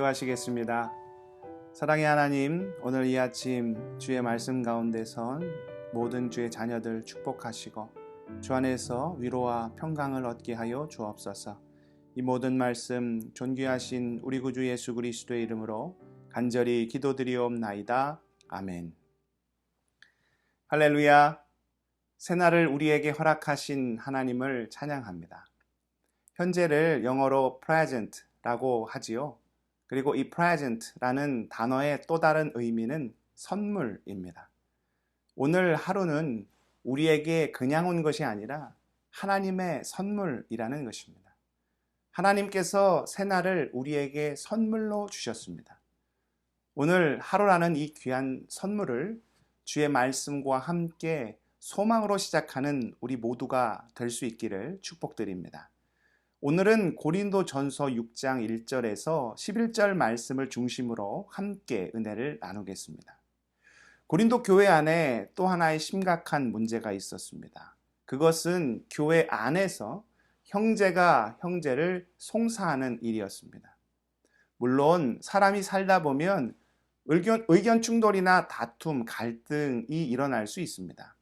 기도하시겠습니다. 사랑의 하나님, 오늘 이 아침 주의 말씀 가운데선 모든 주의 자녀들 축복하시고 주 안에서 위로와 평강을 얻게 하여 주옵소서. 이 모든 말씀 존귀하신 우리 구주 예수 그리스도의 이름으로 간절히 기도드리옵나이다. 아멘. 할렐루야. 새날을 우리에게 허락하신 하나님을 찬양합니다. 현재를 영어로 present라고 하지요. 그리고 이 present라는 단어의 또 다른 의미는 선물입니다. 오늘 하루는 우리에게 그냥 온 것이 아니라 하나님의 선물이라는 것입니다. 하나님께서 새날을 우리에게 선물로 주셨습니다. 오늘 하루라는 이 귀한 선물을 주의 말씀과 함께 소망으로 시작하는 우리 모두가 될 수 있기를 축복드립니다. 오늘은 고린도전서 6장 1절에서 11절 말씀을 중심으로 함께 은혜를 나누겠습니다. 고린도 교회 안에 또 하나의 심각한 문제가 있었습니다. 그것은 교회 안에서 형제가 형제를 송사하는 일이었습니다. 물론 사람이 살다 보면 의견 충돌이나 다툼, 갈등이 일어날 수 있습니다.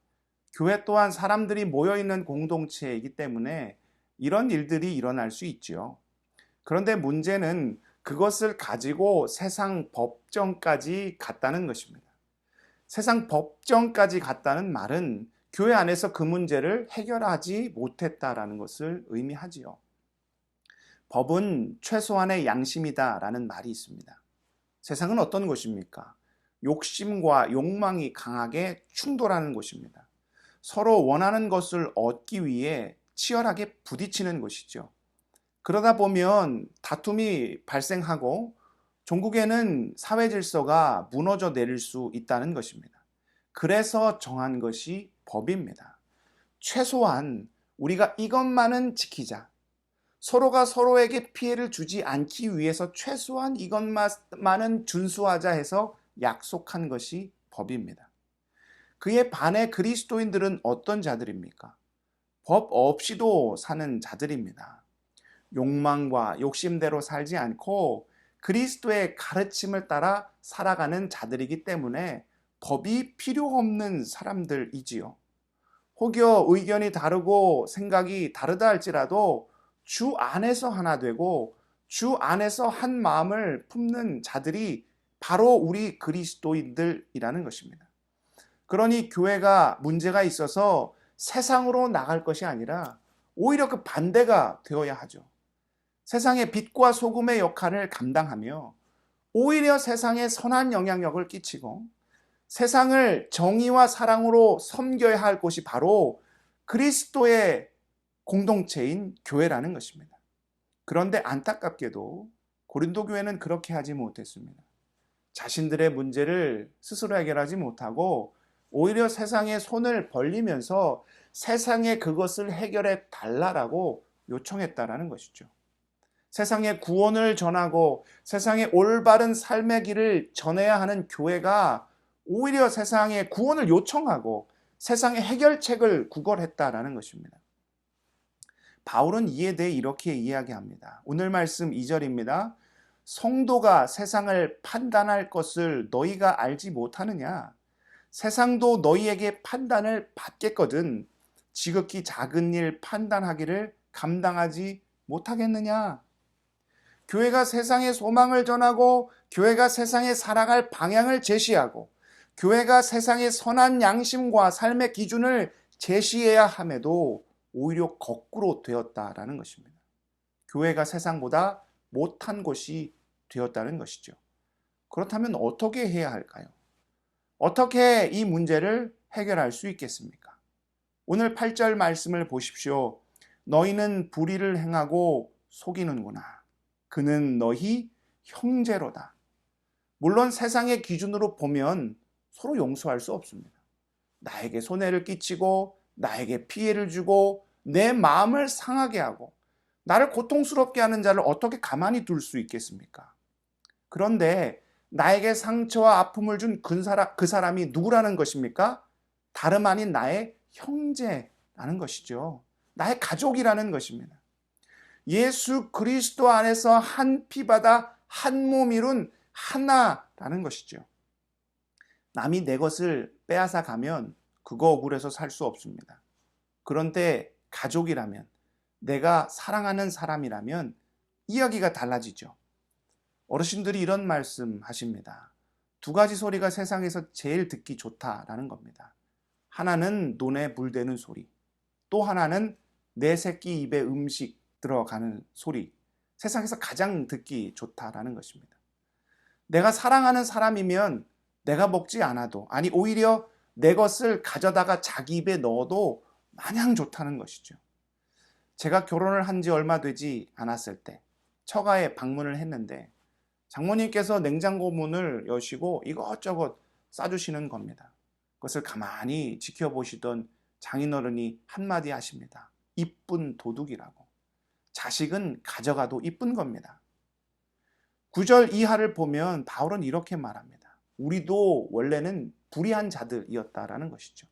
교회 또한 사람들이 모여있는 공동체이기 때문에 이런 일들이 일어날 수 있죠. 그런데 문제는 그것을 가지고 세상 법정까지 갔다는 것입니다. 세상 법정까지 갔다는 말은 교회 안에서 그 문제를 해결하지 못했다라는 것을 의미하지요. 법은 최소한의 양심이다라는 말이 있습니다. 세상은 어떤 곳입니까? 욕심과 욕망이 강하게 충돌하는 곳입니다. 서로 원하는 것을 얻기 위해 치열하게 부딪히는 것이죠. 그러다 보면 다툼이 발생하고 종국에는 사회 질서가 무너져 내릴 수 있다는 것입니다. 그래서 정한 것이 법입니다. 최소한 우리가 이것만은 지키자. 서로가 서로에게 피해를 주지 않기 위해서 최소한 이것만은 준수하자 해서 약속한 것이 법입니다. 그에 반해 그리스도인들은 어떤 자들입니까? 법 없이도 사는 자들입니다. 욕망과 욕심대로 살지 않고 그리스도의 가르침을 따라 살아가는 자들이기 때문에 법이 필요 없는 사람들이지요. 혹여 의견이 다르고 생각이 다르다 할지라도 주 안에서 하나 되고 주 안에서 한 마음을 품는 자들이 바로 우리 그리스도인들이라는 것입니다. 그러니 교회가 문제가 있어서 세상으로 나갈 것이 아니라 오히려 그 반대가 되어야 하죠. 세상의 빛과 소금의 역할을 감당하며 오히려 세상에 선한 영향력을 끼치고 세상을 정의와 사랑으로 섬겨야 할 곳이 바로 그리스도의 공동체인 교회라는 것입니다. 그런데 안타깝게도 고린도 교회는 그렇게 하지 못했습니다. 자신들의 문제를 스스로 해결하지 못하고 오히려 세상에 손을 벌리면서 세상에 그것을 해결해 달라라고 요청했다라는 것이죠. 세상에 구원을 전하고 세상에 올바른 삶의 길을 전해야 하는 교회가 오히려 세상에 구원을 요청하고 세상의 해결책을 구걸했다라는 것입니다. 바울은 이에 대해 이렇게 이야기합니다. 오늘 말씀 2절입니다. 성도가 세상을 판단할 것을 너희가 알지 못하느냐? 세상도 너희에게 판단을 받겠거든 지극히 작은 일 판단하기를 감당하지 못하겠느냐? 교회가 세상에 소망을 전하고 교회가 세상에 살아갈 방향을 제시하고 교회가 세상의 선한 양심과 삶의 기준을 제시해야 함에도 오히려 거꾸로 되었다라는 것입니다. 교회가 세상보다 못한 곳이 되었다는 것이죠. 그렇다면 어떻게 해야 할까요? 어떻게 이 문제를 해결할 수 있겠습니까? 오늘 8절 말씀을 보십시오. 너희는 불의를 행하고 속이는구나. 그는 너희 형제로다. 물론 세상의 기준으로 보면 서로 용서할 수 없습니다. 나에게 손해를 끼치고 나에게 피해를 주고 내 마음을 상하게 하고 나를 고통스럽게 하는 자를 어떻게 가만히 둘 수 있겠습니까? 그런데 나에게 상처와 아픔을 준 그 사람이 누구라는 것입니까? 다름 아닌 나의 형제라는 것이죠. 나의 가족이라는 것입니다. 예수 그리스도 안에서 한 피바다 한 몸 이룬 하나라는 것이죠. 남이 내 것을 빼앗아 가면 그거 억울해서 살 수 없습니다. 그런데 가족이라면, 내가 사랑하는 사람이라면 이야기가 달라지죠. 어르신들이 이런 말씀 하십니다. 두 가지 소리가 세상에서 제일 듣기 좋다라는 겁니다. 하나는 논에 물 대는 소리, 또 하나는 내 새끼 입에 음식 들어가는 소리. 세상에서 가장 듣기 좋다라는 것입니다. 내가 사랑하는 사람이면 내가 먹지 않아도, 아니 오히려 내 것을 가져다가 자기 입에 넣어도 마냥 좋다는 것이죠. 제가 결혼을 한 지 얼마 되지 않았을 때 처가에 방문을 했는데 장모님께서 냉장고 문을 여시고 이것저것 싸주시는 겁니다. 그것을 가만히 지켜보시던 장인어른이 한마디 하십니다. 이쁜 도둑이라고. 자식은 가져가도 이쁜 겁니다. 9절 이하를 보면 바울은 이렇게 말합니다. 우리도 원래는 불의한 자들이었다라는 것이죠.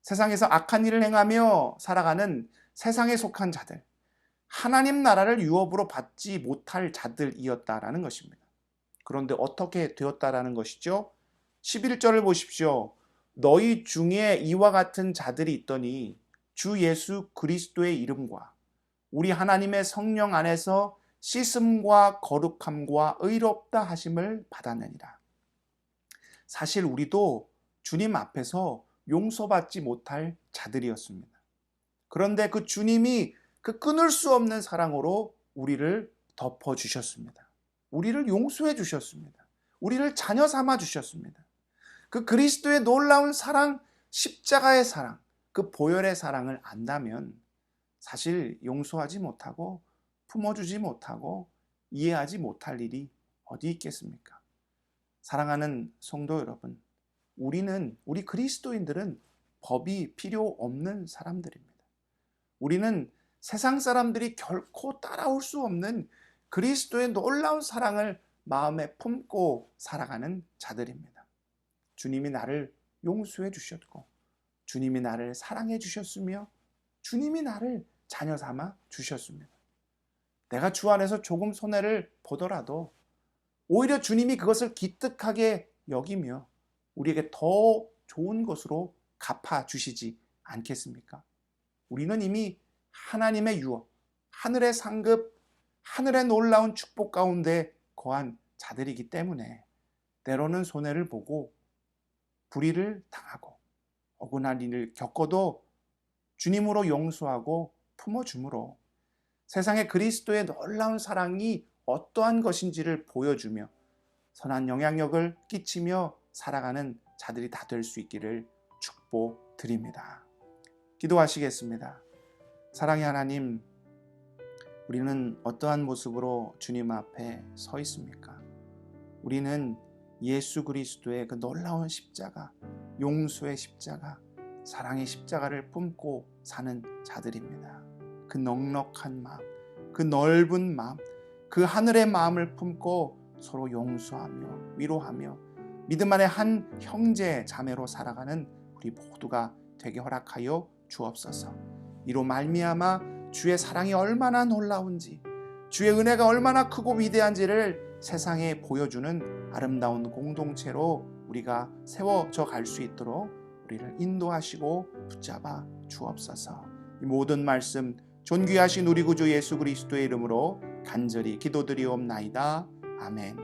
세상에서 악한 일을 행하며 살아가는 세상에 속한 자들, 하나님 나라를 유업으로 받지 못할 자들이었다라는 것입니다. 그런데 어떻게 되었다라는 것이죠? 11절을 보십시오. 너희 중에 이와 같은 자들이 있더니 주 예수 그리스도의 이름과 우리 하나님의 성령 안에서 씻음과 거룩함과 의롭다 하심을 받았느니라. 사실 우리도 주님 앞에서 용서받지 못할 자들이었습니다. 그런데 그 주님이 그 끊을 수 없는 사랑으로 우리를 덮어주셨습니다. 우리를 용서해 주셨습니다. 우리를 자녀 삼아 주셨습니다. 그 그리스도의 놀라운 사랑, 십자가의 사랑, 그 보혈의 사랑을 안다면 사실 용서하지 못하고 품어주지 못하고 이해하지 못할 일이 어디 있겠습니까? 사랑하는 성도 여러분, 우리 그리스도인들은 법이 필요 없는 사람들입니다. 우리는 세상 사람들이 결코 따라올 수 없는 그리스도의 놀라운 사랑을 마음에 품고 살아가는 자들입니다. 주님이 나를 용서해 주셨고, 주님이 나를 사랑해 주셨으며, 주님이 나를 자녀 삼아 주셨습니다. 내가 주 안에서 조금 손해를 보더라도 오히려 주님이 그것을 기특하게 여기며 우리에게 더 좋은 것으로 갚아 주시지 않겠습니까? 우리는 이미 하나님의 유업, 하늘의 상급, 하늘의 놀라운 축복 가운데 거한 자들이기 때문에 때로는 손해를 보고 불의를 당하고 억울한 일을 겪어도 주님으로 용서하고 품어주므로 세상에 그리스도의 놀라운 사랑이 어떠한 것인지를 보여주며 선한 영향력을 끼치며 살아가는 자들이 다 될 수 있기를 축복드립니다. 기도하시겠습니다. 사랑의 하나님, 우리는 어떠한 모습으로 주님 앞에 서 있습니까? 우리는 예수 그리스도의 그 놀라운 십자가, 용서의 십자가, 사랑의 십자가를 품고 사는 자들입니다. 그 넉넉한 마음, 그 넓은 마음, 그 하늘의 마음을 품고 서로 용서하며 위로하며 믿음 안에 한 형제 자매로 살아가는 우리 모두가 되게 허락하여 주옵소서. 이로 말미암아 주의 사랑이 얼마나 놀라운지, 주의 은혜가 얼마나 크고 위대한지를 세상에 보여주는 아름다운 공동체로 우리가 세워져 갈 수 있도록 우리를 인도하시고 붙잡아 주옵소서. 이 모든 말씀 존귀하신 우리 구주 예수 그리스도의 이름으로 간절히 기도드리옵나이다. 아멘.